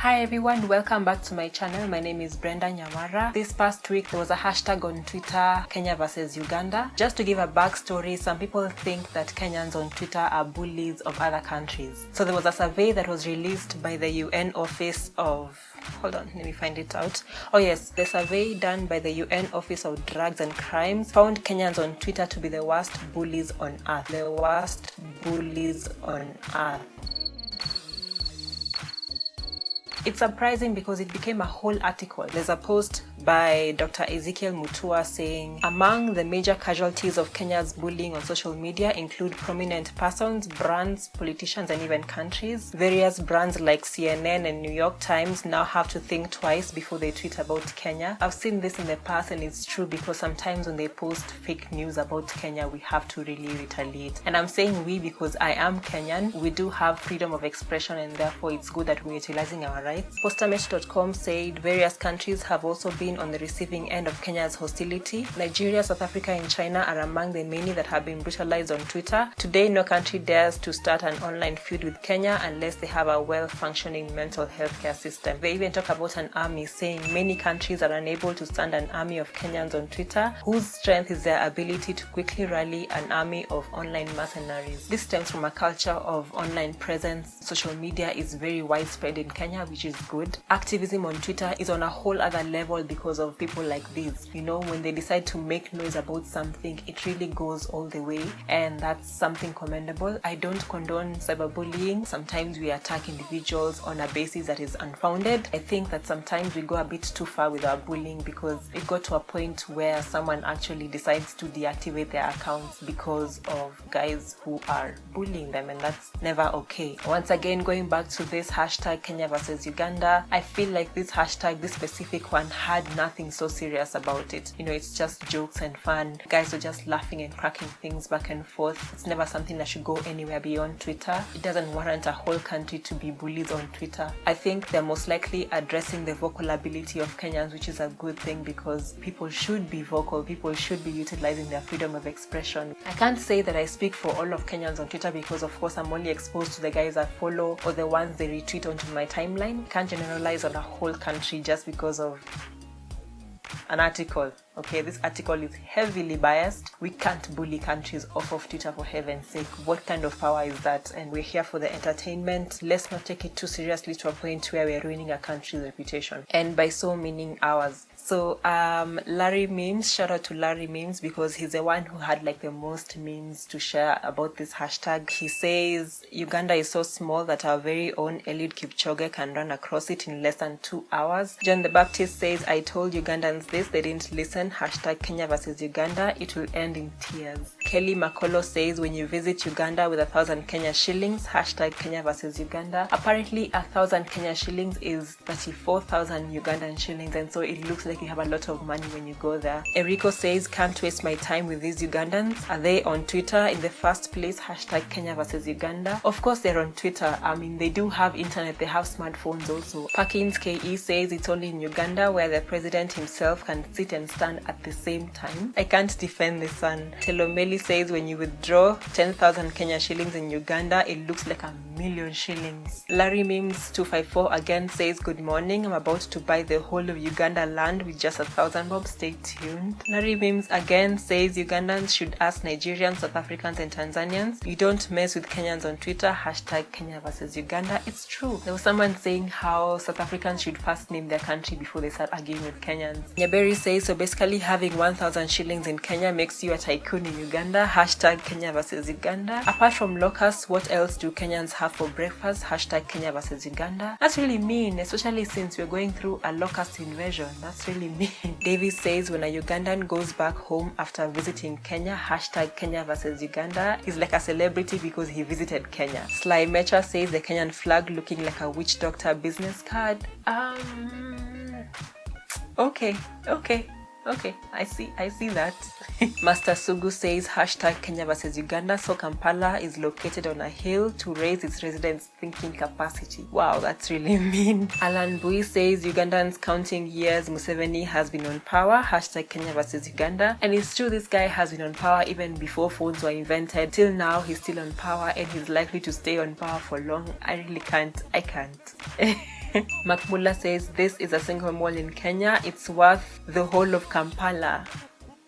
Hi everyone, welcome back to my channel. My name is Brenda Nyawara. This past week there was a hashtag on Twitter, Kenya versus Uganda. Just to give a backstory, some people think that Kenyans on Twitter are bullies of other countries. So there was a survey that was released by the UN office of... Hold on, let me find it out. Oh yes, the survey done by the UN Office of Drugs and Crimes found Kenyans on Twitter to be the worst bullies on earth. The worst bullies on earth. It's surprising because it became a whole article. There's a post by Dr. Ezekiel Mutua saying, among the major casualties of Kenya's bullying on social media include prominent persons, brands, politicians, and even countries. Various brands like CNN and New York Times now have to think twice before they tweet about Kenya. I've seen this in the past and it's true because sometimes when they post fake news about Kenya, we have to really retaliate. And I'm saying we because I am Kenyan. We do have freedom of expression and therefore it's good that we're utilizing our rights. Postamet.com said various countries have also been on the receiving end of Kenya's hostility. Nigeria, South Africa, and China are among the many that have been brutalized on Twitter. Today, no country dares to start an online feud with Kenya unless they have a well-functioning mental health care system. They even talk about an army, saying many countries are unable to stand an army of Kenyans on Twitter, whose strength is their ability to quickly rally an army of online mercenaries. This stems from a culture of online presence. Social media is very widespread in Kenya, which is good. Activism on Twitter is on a whole other level because of people like these. You know, when they decide to make noise about something, it really goes all the way, and that's something commendable. I don't condone cyberbullying. Sometimes we attack individuals on a basis that is unfounded. I think that sometimes we go a bit too far with our bullying because it got to a point where someone actually decides to deactivate their accounts because of guys who are bullying them, and that's never okay. Once again, going back to this hashtag Kenya versus Uganda, I feel like this hashtag, this specific one, had nothing so serious about it. You know, it's just jokes and fun. Guys are just laughing and cracking things back and forth. It's never something that should go anywhere beyond Twitter. It doesn't warrant a whole country to be bullied on Twitter. I think they're most likely addressing the vocal ability of Kenyans, which is a good thing because people should be vocal. People should be utilizing their freedom of expression. I can't say that I speak for all of Kenyans on Twitter because of course I'm only exposed to the guys I follow or the ones they retweet onto my timeline. Can't generalize on a whole country just because of an article. Okay, this article is heavily biased. We can't bully countries off of Twitter, for heaven's sake. What kind of power is that? And we're here for the entertainment. Let's not take it too seriously to a point where we're ruining a country's reputation. And by so meaning ours. So Larry Memes, shout out to Larry Memes because he's the one who had like the most memes to share about this hashtag. He says Uganda is so small that our very own Eliud Kipchoge can run across it in less than 2 hours. John the Baptist says, I told Ugandans this, they didn't listen. Hashtag Kenya versus Uganda, it will end in tears. Kelly Makolo says, when you visit Uganda with 1,000 Kenya shillings, hashtag Kenya versus Uganda. Apparently 1,000 Kenya shillings is 34,000 Ugandan shillings, and so it looks like you have a lot of money when you go there. Enrico says, can't waste my time with these Ugandans. Are they on Twitter in the first place? Hashtag Kenya versus Uganda. Of course they're on Twitter. I mean, they do have internet, they have smartphones also. Parkins KE says it's only in Uganda where the president himself can sit and stand at the same time. I can't defend the sun. Telomeli says when you withdraw 10,000 Kenya shillings in Uganda, it looks like 1,000,000 shillings. Larry Memes 254 again says, good morning, I'm about to buy the whole of Uganda land with just 1,000 bob, stay tuned. Larry Memes again says Ugandans should ask Nigerians, South Africans and Tanzanians, you don't mess with Kenyans on Twitter, hashtag Kenya versus Uganda. It's true. There was someone saying how South Africans should first name their country before they start arguing with Kenyans. Nyaberi says, so basically having 1,000 shillings in Kenya makes you a tycoon in Uganda, hashtag Kenya versus Uganda. Apart from locusts, what else do Kenyans have for breakfast, hashtag Kenya versus Uganda? That's really mean, especially since we're going through a locust invasion. That's really mean. Davis says when a Ugandan goes back home after visiting Kenya, hashtag Kenya versus Uganda, he's like a celebrity because he visited Kenya. Sly Mecha says the Kenyan flag looking like a witch doctor business card. Okay, I see that. Master Sugu says hashtag Kenya versus Uganda, so Kampala is located on a hill to raise its residents' thinking capacity. Wow, that's really mean. Alan Bui says Ugandans counting years Museveni has been on power, hashtag Kenya versus Uganda. And it's true, this guy has been on power even before phones were invented. Till now he's still on power and he's likely to stay on power for long. I can't. Makmula says, this is a single mall in Kenya. It's worth the whole of Kampala.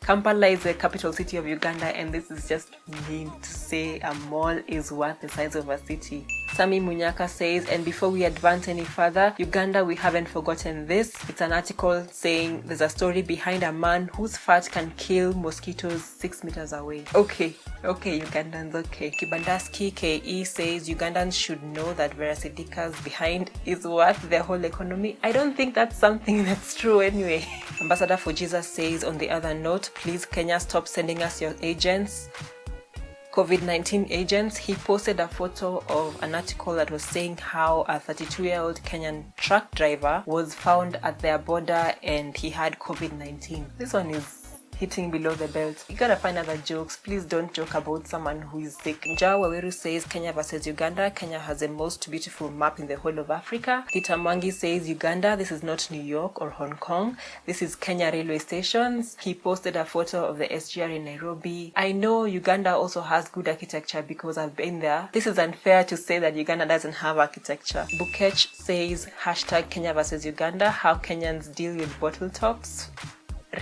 Kampala is the capital city of Uganda, and this is just mean to say a mall is worth the size of a city. Sami Munyaka says, and before we advance any further, Uganda, we haven't forgotten this. It's an article saying there's a story behind a man whose fart can kill mosquitoes 6 meters away. Okay, Ugandans, okay. Kibandaski KE says Ugandans should know that Verasidika's behind is worth their whole economy. I don't think that's something that's true anyway. Ambassador for Jesus says, on the other note, please Kenya, stop sending us your agents. COVID-19 agents. He posted a photo of an article that was saying how a 32-year-old Kenyan truck driver was found at their border and he had COVID-19. This one is hitting below the belt. You gotta find other jokes. Please don't joke about someone who is sick. Nyawara says Kenya versus Uganda. Kenya has the most beautiful map in the whole of Africa. Peter Mwangi says Uganda, this is not New York or Hong Kong. This is Kenya railway stations. He posted a photo of the SGR in Nairobi. I know Uganda also has good architecture because I've been there. This is unfair to say that Uganda doesn't have architecture. Bukech says hashtag Kenya versus Uganda. How Kenyans deal with bottle tops.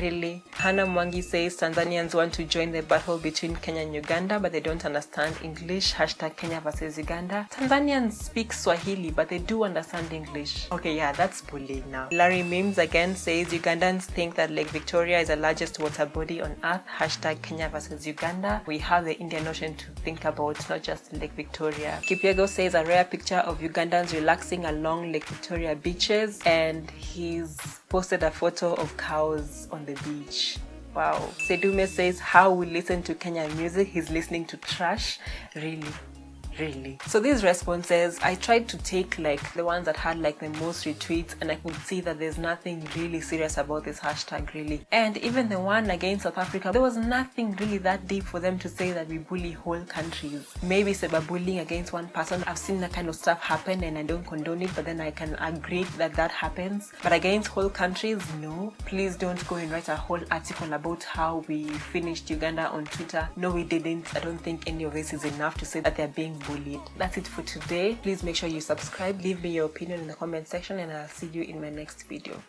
Really? Hannah Mwangi says Tanzanians want to join the battle between Kenya and Uganda, but they don't understand English. Hashtag Kenya versus Uganda. Tanzanians speak Swahili, but they do understand English. Okay, yeah, that's bullying now. Larry Mims again says Ugandans think that Lake Victoria is the largest water body on earth. Hashtag Kenya versus Uganda. We have the Indian Ocean to think about, not just Lake Victoria. Kipiego says a rare picture of Ugandans relaxing along Lake Victoria beaches, and he's posted a photo of cows on the beach. Wow. Sedume says how we listen to Kenyan music, he's listening to trash. Really. So these responses, I tried to take like the ones that had like the most retweets, and I could see that there's nothing really serious about this hashtag really. And even the one against South Africa, there was nothing really that deep for them to say that we bully whole countries. Maybe cyberbullying against one person, I've seen that kind of stuff happen and I don't condone it, but then I can agree that happens. But against whole countries, no. Please don't go and write a whole article about how we finished Uganda on Twitter. No, we didn't. I don't think any of this is enough to say that they're being bullied. That's it for today. Please make sure you subscribe, leave me your opinion in the comment section, and I'll see you in my next video.